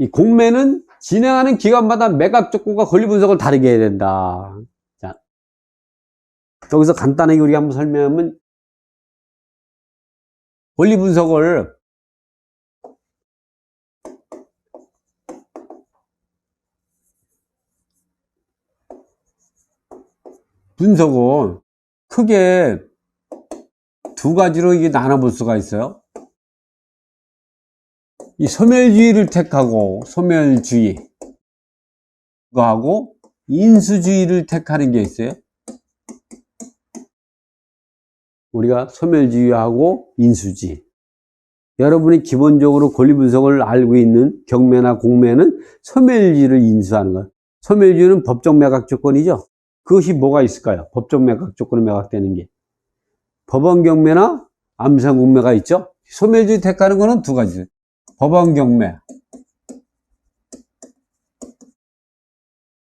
이 공매는 진행하는 기간마다 매각 조건과 권리 분석을 다르게 해야 된다. 자, 여기서 간단하게 우리가 한번 설명하면, 권리 분석을 분석은 크게 두 가지로 이게 나눠볼 수가 있어요. 이 소멸주의를 택하고, 소멸주의 그거하고 인수주의를 택하는 게 있어요. 우리가 소멸주의하고 인수주의. 여러분이 기본적으로 권리 분석을 알고 있는 경매나 공매는 소멸주의를 인수하는 거예요. 소멸주의는 법정 매각 조건이죠. 그것이 뭐가 있을까요? 법정 매각 조건으로 매각되는 게. 법원 경매나 암산 공매가 있죠. 소멸주의 택하는 거는 두 가지. 법원 경매,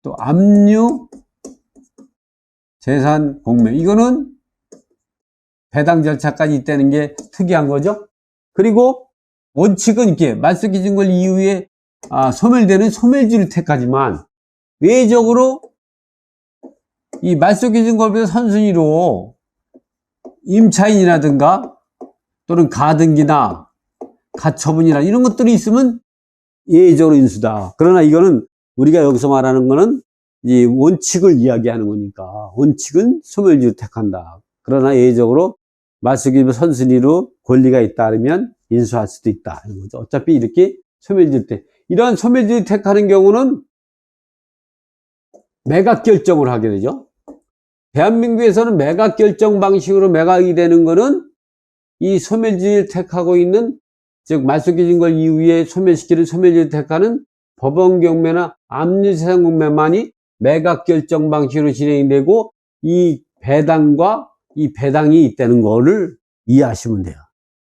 또 압류 재산 공매. 이거는 배당 절차까지 있다는 게 특이한 거죠. 그리고 원칙은 이렇게 말소 기준 권리 이후에 소멸되는 소멸주의를 택하지만, 외적으로 이 말소 기준 권리 선순위로 임차인이라든가 또는 가등기나 가처분이나 이런 것들이 있으면 예외적으로 인수다. 그러나 이거는 우리가 여기서 말하는 거는 이 원칙을 이야기하는 거니까 원칙은 소멸주의를 택한다. 그러나 예외적으로 말소 기준 선순위로 권리가 잇따르면 인수할 수도 있다. 이런 거죠. 어차피 이렇게 소멸주의를 택. 이러한 소멸주의를 택하는 경우는 매각 결정을 하게 되죠. 대한민국에서는 매각 결정 방식으로 매각이 되는 거는 이 소멸주의를 택하고 있는, 즉 말소 기준 권리 이후에 소멸시키는 소멸주의를 택하는 법원 경매나 압류 재산 공매만이 매각 결정 방식으로 진행되고, 이 배당과 이 배당이 있다는 거를 이해하시면 돼요.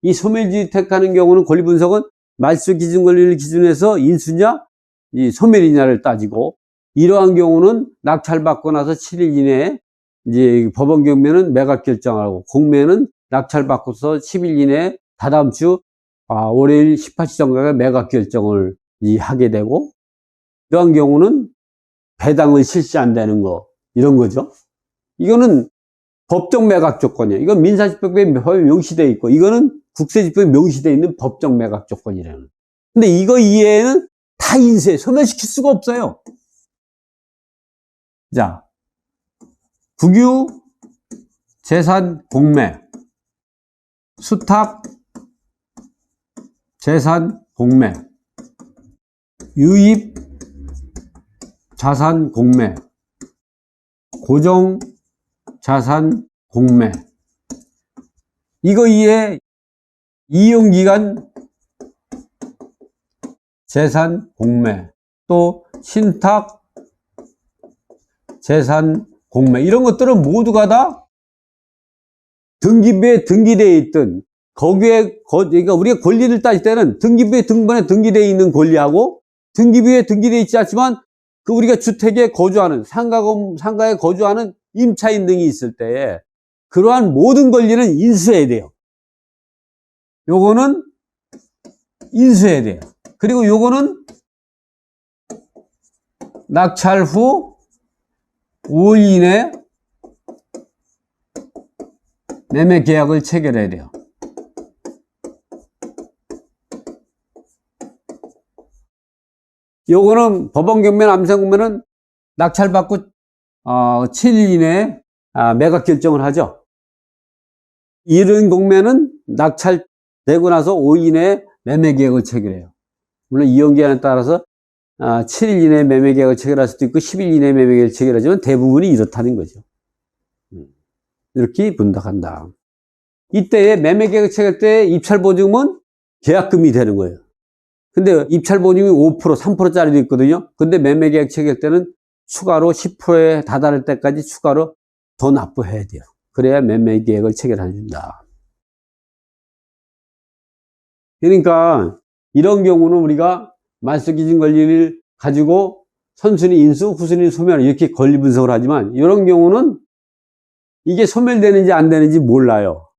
이 소멸주의 택하는 경우는 권리 분석은 말소 기준 권리를 기준해서 인수냐 이 소멸이냐를 따지고, 이러한 경우는 낙찰받고 나서 7일 이내에 이제 법원 경매는 매각 결정하고, 공매는 낙찰받고서 10일 이내에 다다음 주 월요일 18시 정각에 매각 결정을 하게 되고, 이러한 경우는 배당을 실시한다는 거, 이런 거죠. 이거는 법정 매각 조건이에요. 이건 민사집법에 명시되어 있고, 이거는 국세집법에 명시되어 있는 법정 매각 조건이라는. 근데 이거 이외에는 다 인수해. 소멸시킬 수가 없어요. 자, 국유 재산 공매, 수탁 재산 공매, 유입 자산 공매, 고정 자산 공매. 이거 이외에 이용기간 재산 공매, 또 신탁 재산 공매, 이런 것들은 모두가 다 등기부에 등기되어 있던, 거기에, 그러니까 우리가 권리를 따질 때는 등기부에 등본에 등기되어 있는 권리하고, 등기부에 등기되어 있지 않지만 그 우리가 주택에 거주하는, 상가에 거주하는 임차인 등이 있을 때에 그러한 모든 권리는 인수해야 돼요. 요거는 인수해야 돼요. 그리고 요거는 낙찰 후 5일 이내 매매 계약을 체결해야 돼요. 요거는 법원 경매나 암산 공매는 낙찰받고 7일 이내에 매각 결정을 하죠. 이런 공매는 낙찰되고 나서 5일 이내에 매매 계약을 체결해요. 물론 이용기한에 따라서 7일 이내에 매매 계약을 체결할 수도 있고 10일 이내에 매매 계약을 체결하지만 대부분이 이렇다는 거죠. 이렇게 분석한다. 이때에 매매 계약 체결 때 입찰 보증은 계약금이 되는 거예요. 근데 입찰 보증이 5%, 3%짜리도 있거든요. 근데 매매 계약 체결 때는 추가로 10%에 다다를 때까지 추가로 더 납부해야 돼요. 그래야 매매 계약을 체결해 준다. 그러니까 이런 경우는 우리가 말소 기준 권리를 가지고 선순위 인수, 후순위 소멸 이렇게 권리 분석을 하지만, 이런 경우는 이게 소멸되는지 안 되는지 몰라요.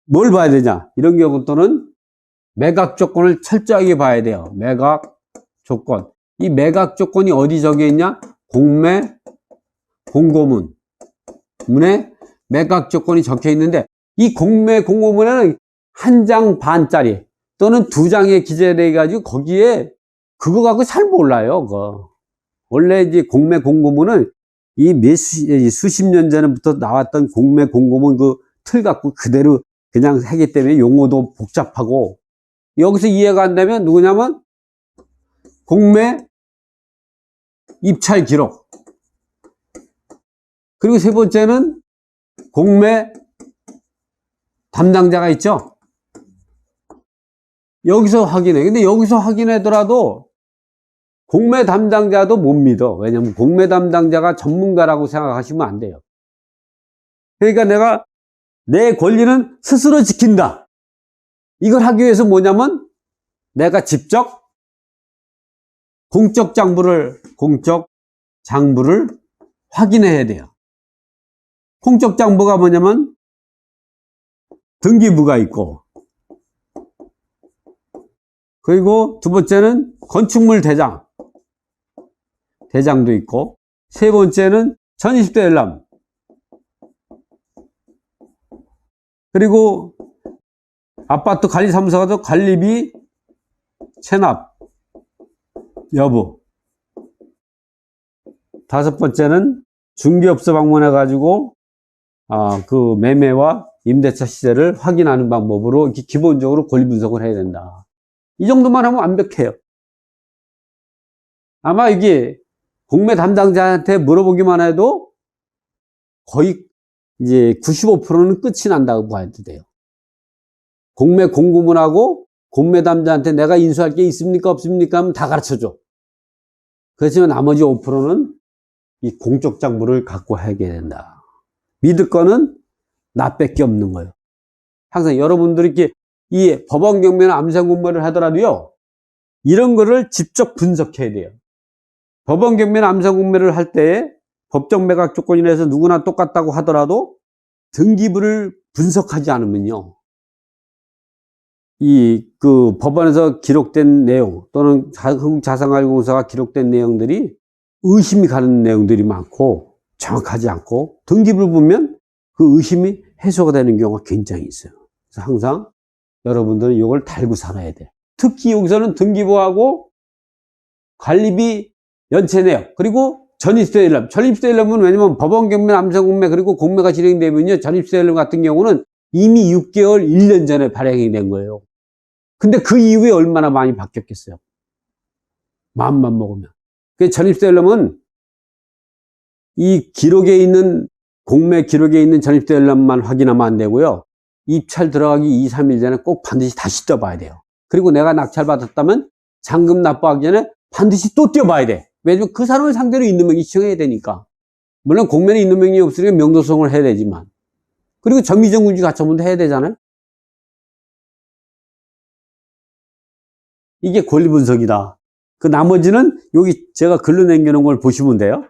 뭘 봐야 되냐? 이런 경우 또는 매각 조건을 철저하게 봐야 돼요. 매각 조건. 이 매각 조건이 어디 적혀 있냐? 공매 공고문. 문에 매각 조건이 적혀 있는데, 이 공매 공고문에는 한 장 반짜리 또는 두 장에 기재돼 가지고 거기에 그거 갖고 잘 몰라요. 그거. 원래 이제 공매 공고문은 수십 년 전부터 나왔던 공매 공고문 그 틀 갖고 그대로 그냥 하기 때문에 용어도 복잡하고, 여기서 이해가 안 되면 누구냐면 공매 입찰 기록, 그리고 세 번째는 공매 담당자가 있죠. 여기서 확인해. 근데 여기서 확인하더라도 공매 담당자도 못 믿어. 왜냐면 공매 담당자가 전문가라고 생각하시면 안 돼요. 그러니까 내가 내 권리는 스스로 지킨다. 이걸 하기 위해서 뭐냐면 내가 직접 공적 장부를 확인해야 돼요. 공적 장부가 뭐냐면 등기부가 있고, 그리고 두 번째는 건축물 대장도 있고, 세 번째는 전입대 열람, 그리고 아파트 관리사무소가 관리비 체납 여부, 다섯 번째는 중개업소 방문해 가지고 그 매매와 임대차 시세를 확인하는 방법으로 이렇게 기본적으로 권리 분석을 해야 된다. 이 정도만 하면 완벽해요. 아마 이게 공매 담당자한테 물어보기만 해도 거의 이제 95%는 끝이 난다고 봐야 돼요. 공매 공고문하고 공매 담당자한테 내가 인수할 게 있습니까 없습니까 하면 다 가르쳐줘. 그렇지만 나머지 5%는 이 공적 장부를 갖고 하게 된다. 믿을 거는 나밖에 없는 거예요. 항상 여러분들이 이렇게 이 법원 경매나 암산 공매를 하더라도요, 이런 거를 직접 분석해야 돼요. 법원 경매나 암산 공매를 할 때 법정 매각 조건이라 해서 누구나 똑같다고 하더라도 등기부를 분석하지 않으면요, 그 법원에서 기록된 내용 또는 한국자산관리공사가 기록된 내용들이 의심이 가는 내용들이 많고 정확하지 않고, 등기부를 보면 그 의심이 해소가 되는 경우가 굉장히 있어요. 그래서 항상 여러분들은 이걸 달고 살아야 돼. 특히 여기서는 등기부하고 관리비 연체 내역, 그리고 전입세 일람. 전입세 일람은 왜냐면 법원 경매, 암산 공매, 그리고 공매가 진행되면요, 전입세 일람 같은 경우는 이미 6개월, 1년 전에 발행이 된 거예요. 근데 그 이후에 얼마나 많이 바뀌었겠어요. 마음만 먹으면. 그 전입세 일람은 이 기록에 있는, 공매 기록에 있는 전입세 일람만 확인하면 안 되고요, 입찰 들어가기 2, 3일 전에 꼭 반드시 다시 떠봐야 돼요. 그리고 내가 낙찰 받았다면 잔금 납부하기 전에 반드시 또 떼어봐야 돼. 왜냐면 그 사람을 상대로 있는명의 시청해야 되니까. 물론 공매는 있는명이 없으니까 명도소송을 해야 되지만, 그리고 정기정군지 가처분도 해야 되잖아요. 이게 권리 분석이다. 그 나머지는 여기 제가 글로 남겨놓은 걸 보시면 돼요.